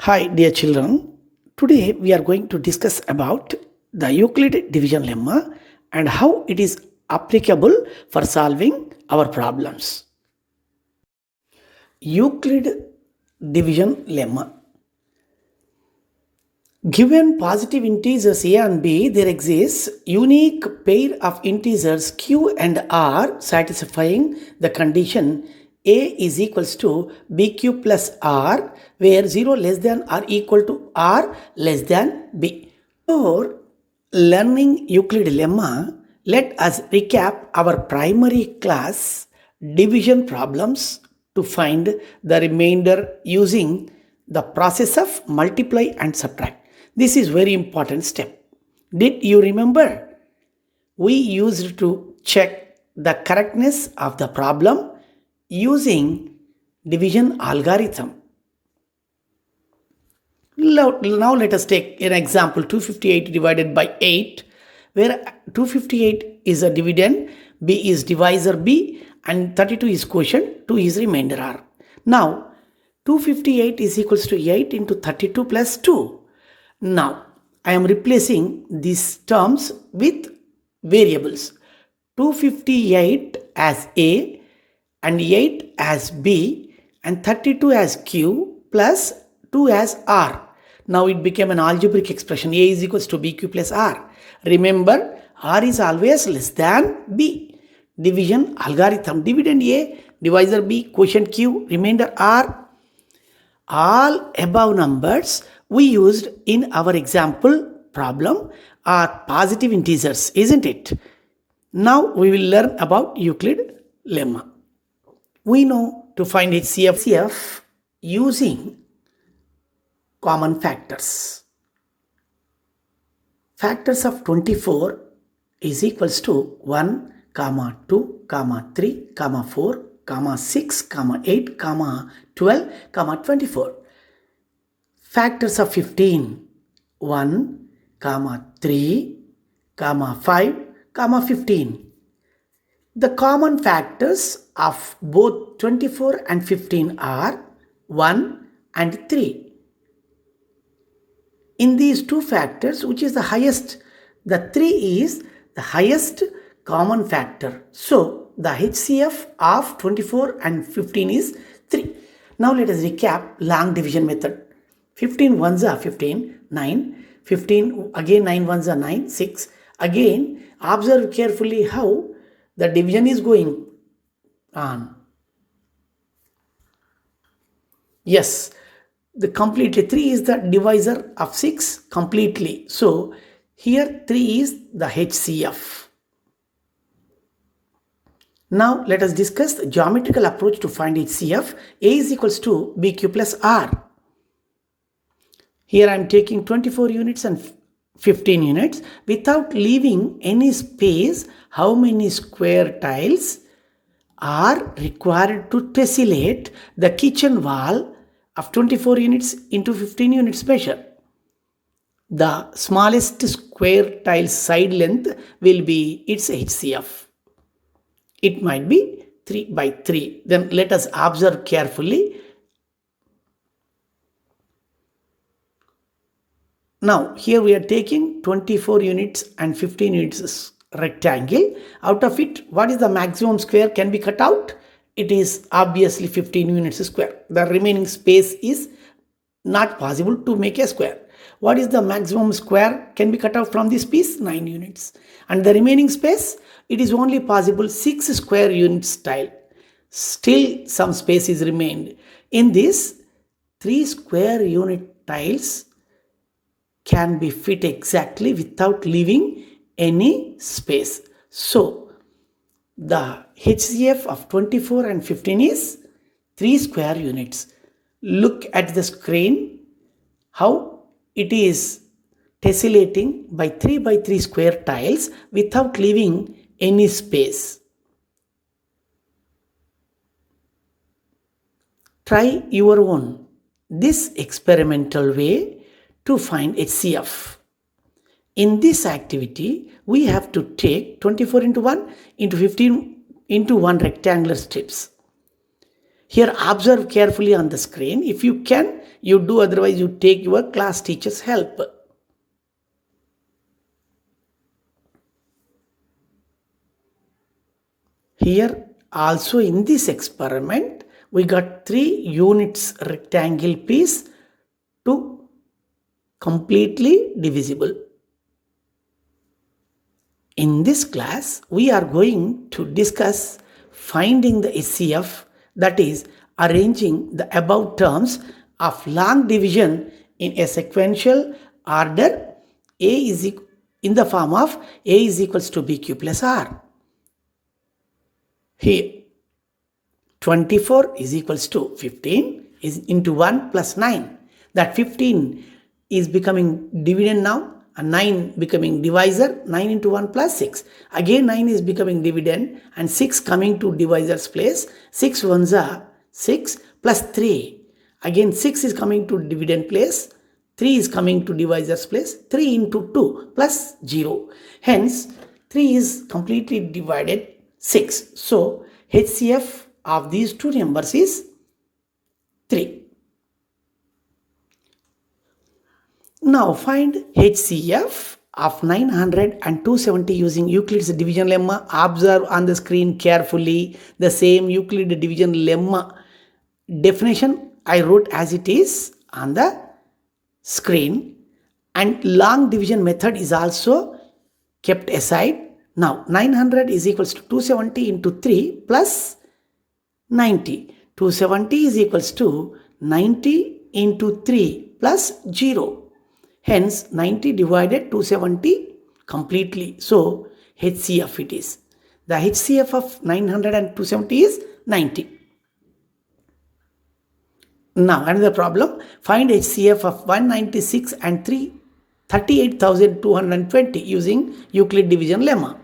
Hi, dear children. Today we are going to discuss about the Euclid division lemma and how it is applicable for solving our problems. Euclid division lemma. Given positive integers a and b, there exists unique pair of integers q and r satisfying the condition a is equals to bq plus r, where 0 less than or equal to r less than b. For learning Euclid lemma, let us recap our primary class division problems to find the remainder using the process of multiply and subtract. This is very important step. Did you remember? We used to check the correctness of the problem using division algorithm. Now let us take an example 258 divided by 8, where 258 is a dividend, b is divisor b, and 32 is quotient, 2 is remainder r. Now 258 is equals to 8 into 32 plus 2. Now I am replacing these terms with variables. 258 as a and 8 as b and 32 as q plus 2 as r. Now it became an algebraic expression. A is equals to bq plus r. Remember, r is always less than b. Division algorithm. Dividend a, divisor b, quotient q, remainder r. All above numbers we used in our example problem are positive integers, isn't it? Now we will learn about Euclid lemma. We know to find HCF using common factors. Factors of 24 is equals to 1, 2, 3, 4, 6, 8, 12, 24. Factors of 15, 1, 3, 5, 15. The common factors of both 24 and 15 are 1 and 3. In these two factors, which is the highest? The 3 is the highest common factor. So, the HCF of 24 and 15 is 3. Now, let us recap long division method. 15 ones are 15, 9. 15, again 9 ones are 9, 6. Again, observe carefully how the division is going on. Yes, the completely 3 is the divisor of 6 completely. So, here 3 is the HCF. Now, let us discuss the geometrical approach to find HCF. A is equals to BQ plus R. Here I am taking 24 units and 15 units without leaving any space. How many square tiles are required to tessellate the kitchen wall of 24 units into 15 units measure? The smallest square tile side length will be its HCF. It might be 3 by 3. Then let us observe carefully. Now here we are taking 24 units and 15 units rectangle. Out of it, what is the maximum square can be cut out? It is obviously 15 units square. The remaining space is not possible to make a square. What is the maximum square can be cut out from this piece? 9 units. And the remaining space, it is only possible 6 square units tile. Still some space is remained. In this, 3 square unit tiles can be fit exactly without leaving any space. So, the HCF of 24 and 15 is 3 square units. Look at the screen, how it is tessellating by 3 by 3 square tiles without leaving any space. Try your own this experimental way to find HCF. In this activity, we have to take 24 into 1 into 15 into 1 rectangular strips. Here observe carefully on the screen. If you can, you do, otherwise you take your class teacher's help. Here also in this experiment, we got 3 units rectangle piece to completely divisible. In this class, we are going to discuss finding the HCF, that is arranging the above terms of long division in a sequential order in the form of A is equals to BQ plus R. Here 24 is equals to 15 is into 1 plus 9. That 15 is becoming dividend now, and 9 becoming divisor. 9 into 1 plus 6. Again 9 is becoming dividend and 6 coming to divisor's place. 6 ones are 6 plus 3. Again 6 is coming to dividend place. 3 is coming to divisor's place. 3 into 2 plus 0. Hence 3 is completely divided 6. So HCF of these two numbers is 3. Now find HCF of 900 and 270 using Euclid's division lemma. Observe on the screen carefully the same Euclid division lemma definition I wrote as it is on the screen, and long division method is also kept aside. Now 900 is equals to 270 into 3 plus 90. 270 is equals to 90 into 3 plus 0. Hence 90 divided 270 completely. So HCF it is. The HCF of 900 and 270 is 90. Now another problem. Find HCF of 196 and 38,220 using Euclid division lemma.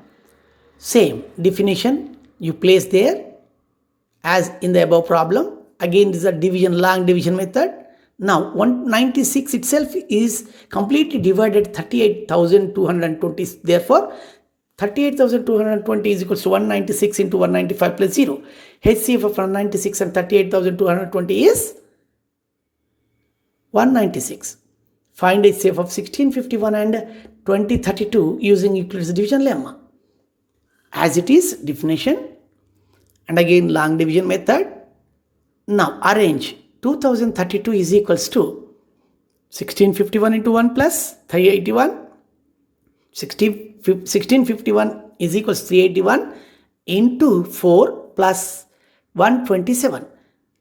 Same definition you place there as in the above problem. Again this is a division, long division method. Now 196 itself is completely divided 38,220. Therefore 38,220 is equals to 196 into 195 plus 0. HCF of 196 and 38,220 is 196. Find HCF of 1651 and 2032 using Euclid's division lemma. As it is definition, and again long division method. Now arrange. 2032 is equals to 1651 into 1 plus 381. 1651 is equals to 381 into 4 plus 127.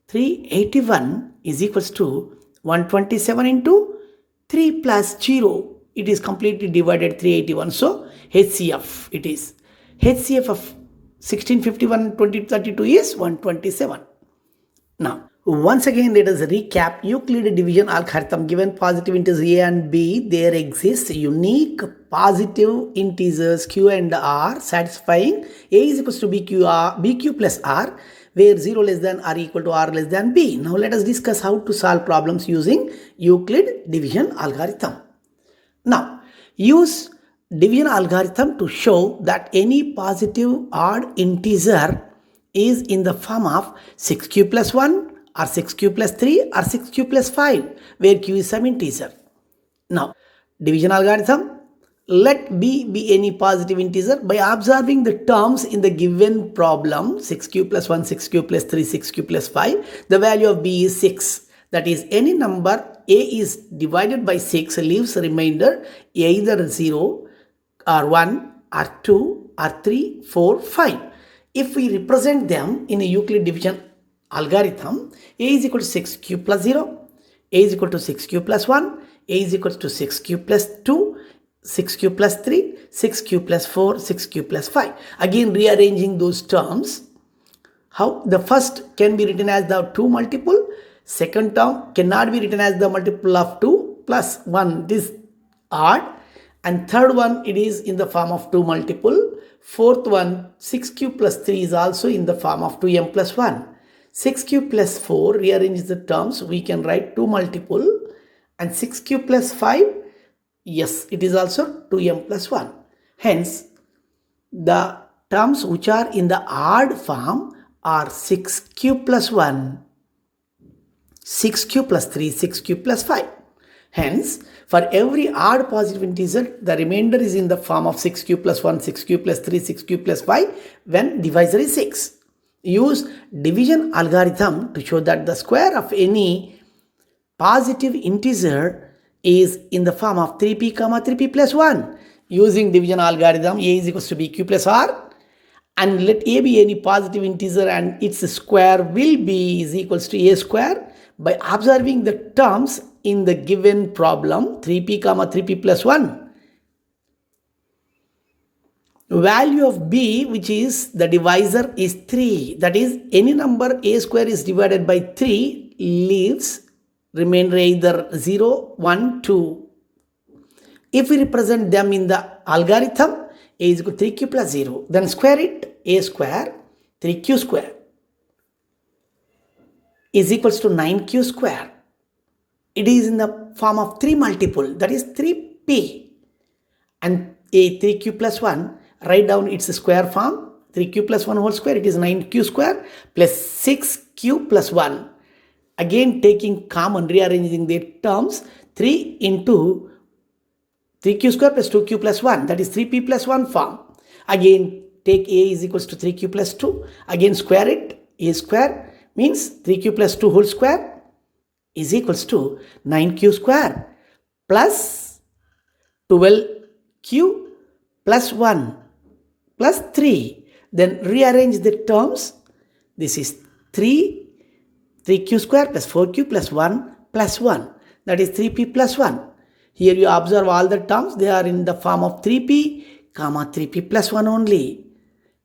381 is equals to 127 into 3 plus 0. It is completely divided 381. So HCF it is. HCF of 1651 and 2032 is 127. Now once again let us recap Euclid division algorithm. Given positive integers a and b, there exists unique positive integers q and r satisfying a is equals to bq plus r, where 0 less than or equal to r less than b. Now let us discuss how to solve problems using Euclid division algorithm. Now use division algorithm to show that any positive odd integer is in the form of 6q plus 1 or 6q plus 3 or 6q plus 5, where q is some integer. Now division algorithm, let b be any positive integer by observing the terms in the given problem. 6q plus 1, 6q plus 3, 6q plus 5. The value of b is 6. That is, any number a is divided by 6 leaves a remainder either 0 or 1 or 2 or 3, 4, 5. If we represent them in a Euclid division algorithm, a is equal to 6q plus 0, a is equal to 6q plus 1, a is equal to 6q plus 2, 6q plus 3, 6q plus 4, 6q plus 5. Again rearranging those terms. How? The first can be written as the 2 multiple, second term cannot be written as the multiple of 2 plus 1, this odd, and third one it is in the form of 2 multiple. Fourth one 6q plus 3 is also in the form of 2m plus 1. 6q plus 4 rearranges the terms, we can write 2 multiple, and 6q plus 5, yes, it is also 2m plus 1. Hence the terms which are in the odd form are 6 cube plus 1, 6 cube plus 3, 6 cube plus 5. Hence, for every odd positive integer, the remainder is in the form of 6 cube plus 1, 6 cube plus 3, 6 cube plus 5 when divisor is 6. Use division algorithm to show that the square of any positive integer is in the form of 3p, 3p plus 1. Using division algorithm, a is equals to bq plus r, and let a be any positive integer and its square will be is equals to a square. By observing the terms in the given problem 3p, 3p plus 1, value of b, which is the divisor, is 3. That is, any number a square is divided by 3 leaves remainder either 0, 1, 2. If we represent them in the algorithm, a is equal to 3q plus 0, then square it, a square 3q square is equals to 9q square. It is in the form of 3 multiple, that is 3p, and a 3q plus 1, write down its square form, 3q plus 1 whole square, it is 9q square plus 6q plus 1. Again taking common, rearranging their terms, 3 into 3q square plus 2q plus 1, that is 3p plus 1 form. Again take a is equals to 3q plus 2, again square it, a square means 3q plus 2 whole square is equals to 9q square plus 12q plus 1 plus 3. Then rearrange the terms. This is 3q square plus 4q plus 1 plus 1. That is 3p plus 1. Here you observe all the terms. They are in the form of 3p, 3p plus 1 only.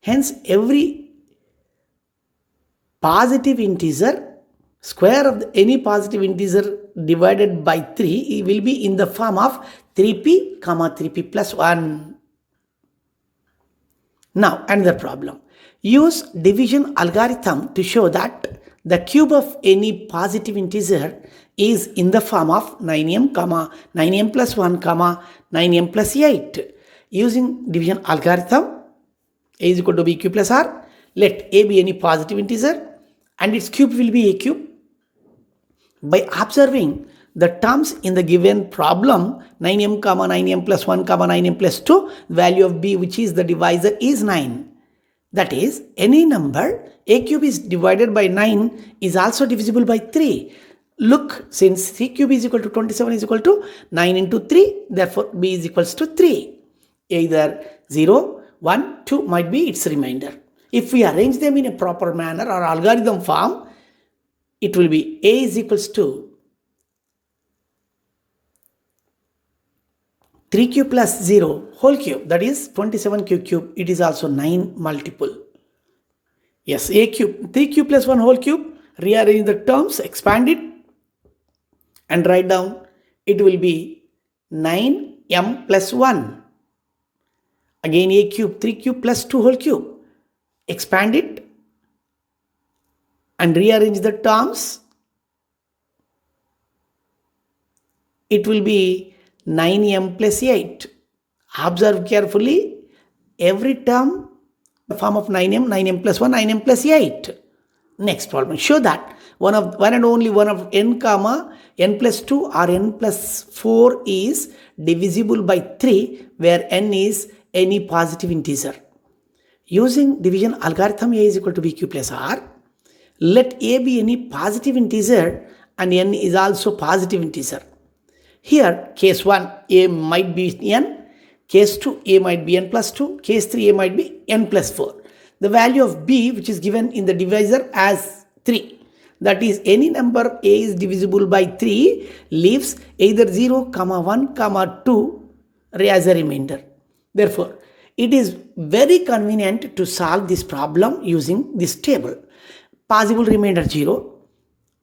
Hence, every positive integer, square of any positive integer divided by 3 will be in the form of 3p, 3p plus 1. Now, another problem. Use division algorithm to show that the cube of any positive integer is in the form of 9m, 9m plus 1, 9m plus 8. Using division algorithm, a is equal to bq plus r. Let a be any positive integer and its cube will be a cube. By observing the terms in the given problem, 9m, 9m plus 1, 9m plus 2, the value of b, which is the divisor, is 9. That is, any number a cube is divided by 9 is also divisible by 3. Look, since 3 cube is equal to 27 is equal to 9 into 3, therefore b is equals to 3. Either 0, 1, 2 might be its remainder. If we arrange them in a proper manner or algorithm form, it will be a is equals to 3q plus 0 whole cube, that is 27q cube. It is also 9 multiple. Yes, a cube, 3q plus 1 whole cube. Rearrange the terms, expand it and write down. It will be 9m plus 1. Again a cube, 3q plus 2 whole cube. Expand it and rearrange the terms. It will be 9m plus 8. Observe carefully. Every term, the form of 9m, 9m plus 1, 9m plus 8. Next problem. Show that one and only one of n, n plus 2 or n plus 4 is divisible by 3, where n is any positive integer. Using division algorithm, a is equal to bq plus r. Let a be any positive integer and n is also positive integer. Here, case 1, a might be n. Case 2, a might be n plus 2. Case 3, a might be n plus 4. The value of b, which is given in the divisor as 3. That is, any number a is divisible by 3 leaves either 0, 1, 2 as a remainder. Therefore, it is very convenient to solve this problem using this table. Possible remainder 0.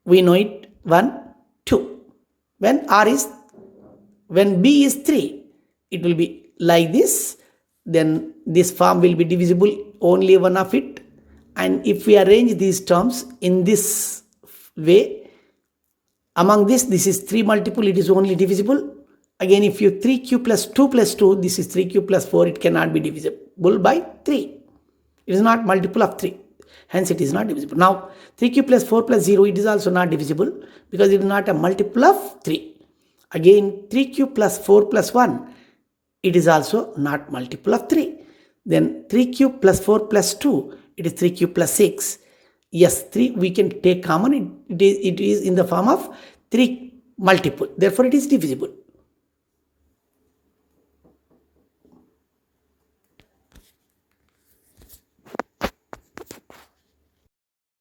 We know it 1, 2. When b is 3, it will be like this. Then this form will be divisible, only one of it. And if we arrange these terms in this way, among this is 3 multiple, it is only divisible. Again, if you 3q plus 2 plus 2, this is 3q plus 4, it cannot be divisible by 3. It is not multiple of 3. hence it is not divisible. Now 3 cube plus 4 plus 0, it is also not divisible because it is not a multiple of 3. Again 3 cube plus 4 plus 1, it is also not multiple of 3. Then 3 cube plus 4 plus 2, it is 3 cube plus 6. Yes, 3 we can take common, it is in the form of 3 multiple, therefore it is divisible.